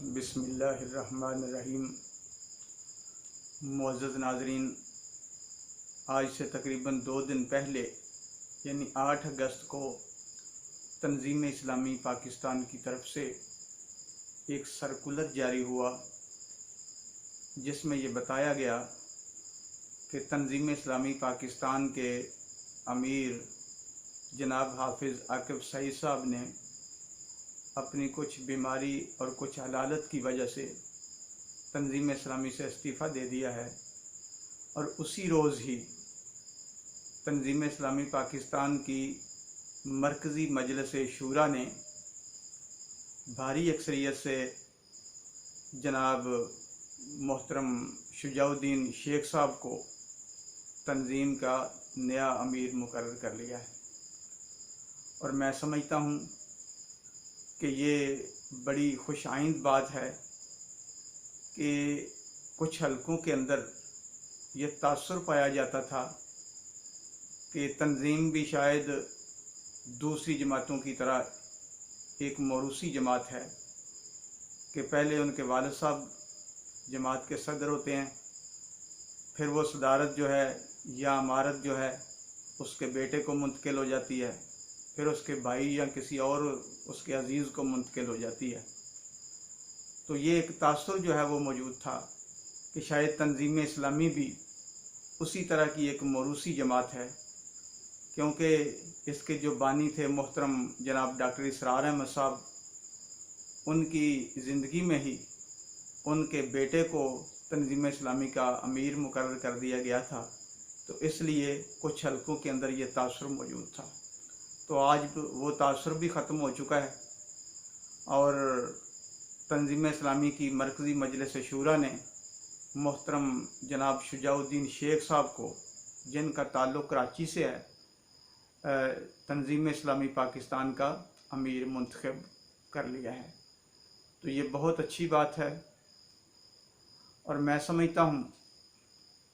बिस्मिल्लाहिर्रहमानिर्रहीम। मुअज़्ज़ज़ नाज़रीन, आज से तकरीबन 2 दिन पहले यानी 8 अगस्त को तंज़ीम इस्लामी पाकिस्तान की तरफ से एक सर्कुलर जारी हुआ जिसमें ये बताया गया कि तंज़ीम इस्लामी पाकिस्तान के अमीर जनाब हाफिज़ आकिब सईद साहब ने अपनी कुछ बीमारी और कुछ हलालत की वजह से तंज़ीम इस्लामी से इस्तीफ़ा दे दिया है। और उसी रोज़ ही तंज़ीम इस्लामी पाकिस्तान की मरकज़ी मजलिस शूरा ने भारी अक्सरियत से जनाब मोहतरम शुजाउद्दीन शेख साहब को तंज़ीम का नया अमीर मुकर्रर कर लिया है। और मैं समझता हूँ कि ये बड़ी खुशाइंद बात है कि कुछ हलकों के अंदर ये तासुर पाया जाता था कि तंज़ीम भी शायद दूसरी जमातों की तरह एक मौरूसी जमात है कि पहले उनके वालिद साहब जमात के सदर होते हैं, फिर वो सदारत जो है या अमारत जो है उसके बेटे को मुंतकिल हो जाती है, फिर उसके भाई या किसी और उसके अजीज़ को मुंतकिल हो जाती है। तो ये एक तासुर जो है वो मौजूद था कि शायद तंज़ीम इस्लामी भी उसी तरह की एक मौरूसी जमात है, क्योंकि इसके जो बानी थे मोहतरम जनाब डॉक्टर इसरार अहमद साहब, उनकी ज़िंदगी में ही उनके बेटे को तंज़ीम इस्लामी का अमीर मुकर्रर कर दिया गया था। तो इसलिए कुछ हलकों के अंदर ये तासुर मौजूद था। तो आज वो तासुर भी ख़त्म हो चुका है और तंज़ीम इस्लामी की मरकज़ी मजलिस शूरा ने मोहतरम जनाब शुजाउद्दीन शेख साहब को, जिनका ताल्लुक़ कराची से है, तंज़ीम इस्लामी पाकिस्तान का अमीर मुंतखब कर लिया है। तो ये बहुत अच्छी बात है और मैं समझता हूँ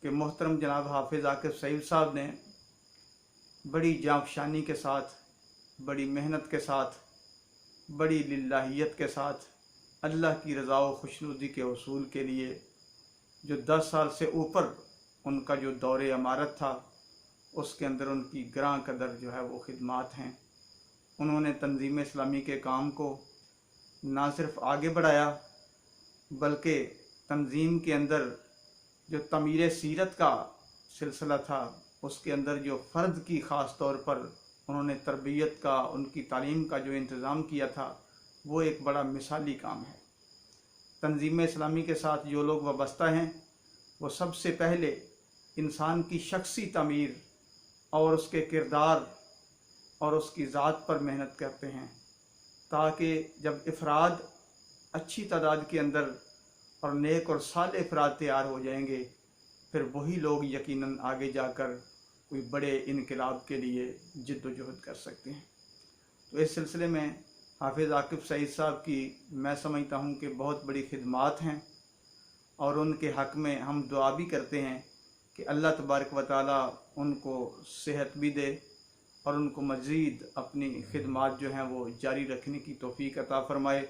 कि मोहतरम जनाब हाफिज़ आकिब सईद साहब ने बड़ी जांफशानी के साथ, बड़ी मेहनत के साथ, बड़ी लिल्लाहियत के साथ अल्लाह की रज़ा व खुशनुदी के उसूल के लिए जो 10 साल से ऊपर उनका जो दौरे अमारत था उसके अंदर उनकी ग्रां कदर जो है वो खिदमात हैं। उन्होंने तंज़ीम इस्लामी के काम को ना सिर्फ आगे बढ़ाया बल्कि तंज़ीम के अंदर जो तमीर सीरत का सिलसिला था उसके अंदर जो फ़र्द की ख़ास तौर पर उन्होंने तरबियत का, उनकी तालीम का जो इंतज़ाम किया था वो एक बड़ा मिसाली काम है। तंज़ीम इस्लामी के साथ जो लोग वाबस्ता हैं वो सबसे पहले इंसान की शख्सी तमीर और उसके किरदार और उसकी ज़ात पर मेहनत करते हैं, ताकि जब अफराद अच्छी तादाद के अंदर और नेक और साले अफराद तैयार हो जाएंगे, फिर वही लोग यकीनन आगे जाकर कोई बड़े इनकलाब के लिए जिद्दोजहद कर सकते हैं। तो इस सिलसिले में हाफिज़ आकिब सईद साहब की मैं समझता हूँ कि बहुत बड़ी खिदमात हैं और उनके हक़ में हम दुआ भी करते हैं कि अल्लाह तबारक व तआला उनको सेहत भी दे और उनको मज़ीद अपनी खिदमात जो हैं वो जारी रखने की तौफ़ीक अता फ़रमाए।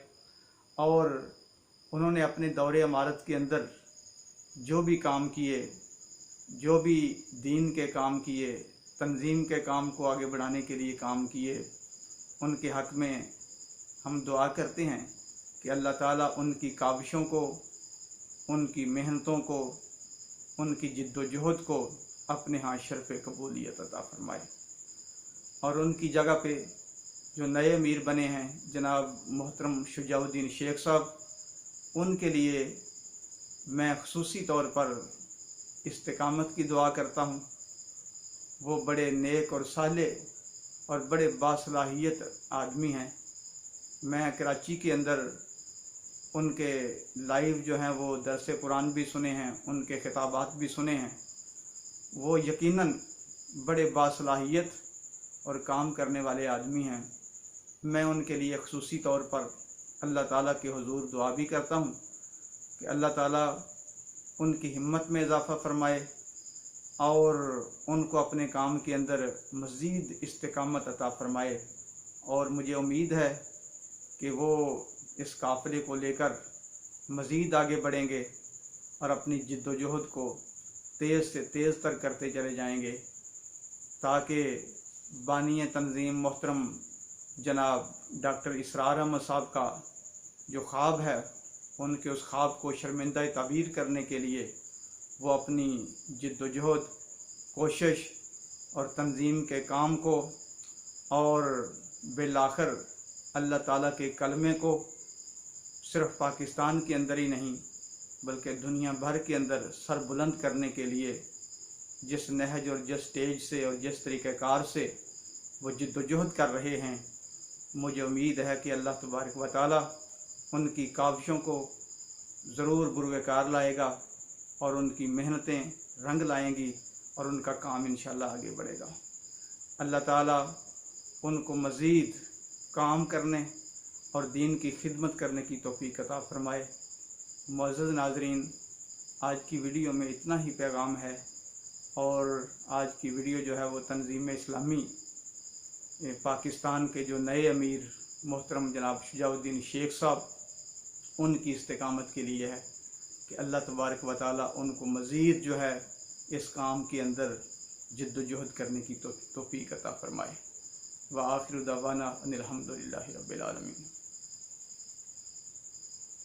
और उन्होंने अपने दौरे अमारत के अंदर जो भी काम किए, जो भी दीन के काम किए, तंज़ीम के काम को आगे बढ़ाने के लिए काम किए, उनके हक़ में हम दुआ करते हैं कि अल्लाह ताला उनकी काविशों को, उनकी मेहनतों को, उनकी जिद्दोजहद को अपने यहाँ शर्फ़ कबूलियत अता फ़रमाए। और उनकी जगह पे जो नए अमीर बने हैं जनाब मोहतरम शुजाउद्दीन शेख साहब, उनके लिए मैं ख़ुसूसी तौर पर इस्तिकामत की दुआ करता हूँ। वो बड़े नेक और साले और बड़े बासलाहियत आदमी हैं। मैं कराची के अंदर उनके लाइव जो हैं वो दरस कुरान भी सुने हैं, उनके खिताबात भी सुने हैं। वो यकीनन बड़े बासलाहियत और काम करने वाले आदमी हैं। मैं उनके लिए ख़ुसूसी तौर पर अल्लाह ताला के हुज़ूर दुआ भी करता हूँ कि अल्लाह ताला उनकी हिम्मत में इजाफ़ा फ़रमाए और उनको अपने काम के अंदर मज़ीद इस्तिकामत अता फ़रमाए। और मुझे उम्मीद है कि वो इस काफ़िले को लेकर मज़ीद आगे बढ़ेंगे और अपनी जिद्दोजहद को तेज़ से तेज़ तर करते चले जाएंगे, ताकि बानी तंजीम मोहतरम जनाब डॉक्टर इसरार अहमद साहब का जो ख्वाब है, उनके उस ख्वाब को शर्मिंदा ताबीर करने के लिए वो अपनी जिद्दोजहद, कोशिश और तंजीम के काम को और बिलाखिर अल्लाह ताला के कलमे को सिर्फ़ पाकिस्तान के अंदर ही नहीं बल्कि दुनिया भर के अंदर सर बुलंद करने के लिए जिस नहज और जिस स्टेज से और जिस तरीक़ाकार से वो जिद्दोजहद कर रहे हैं, मुझे उम्मीद है कि अल्लाह तबारक व तआला उनकी काविशों को ज़रूर बुरवकार लाएगा और उनकी मेहनतें रंग लाएंगी और उनका काम इंशाअल्लाह आगे बढ़ेगा। अल्लाह ताला उनको मज़ीद काम करने और दीन की खिदमत करने की तौफीक अता फ़रमाए। मुअज़्ज़ज़ नाज़रीन, आज की वीडियो में इतना ही पैगाम है और आज की वीडियो जो है वो तंज़ीम इस्लामी पाकिस्तान के जो नए अमीर मोहतरम जनाब शुजाउद्दीन शेख साहब, उनकी इस्तिकामत के लिए है कि अल्लाह तबारक व तआला उनको मज़ीद जो है इस काम के अंदर जिद्दोजहद करने की तौफीक अता फ़रमाए। व आखिर दावाना अनिल हम्दुलिल्लाहि रब्बिल आलमीन।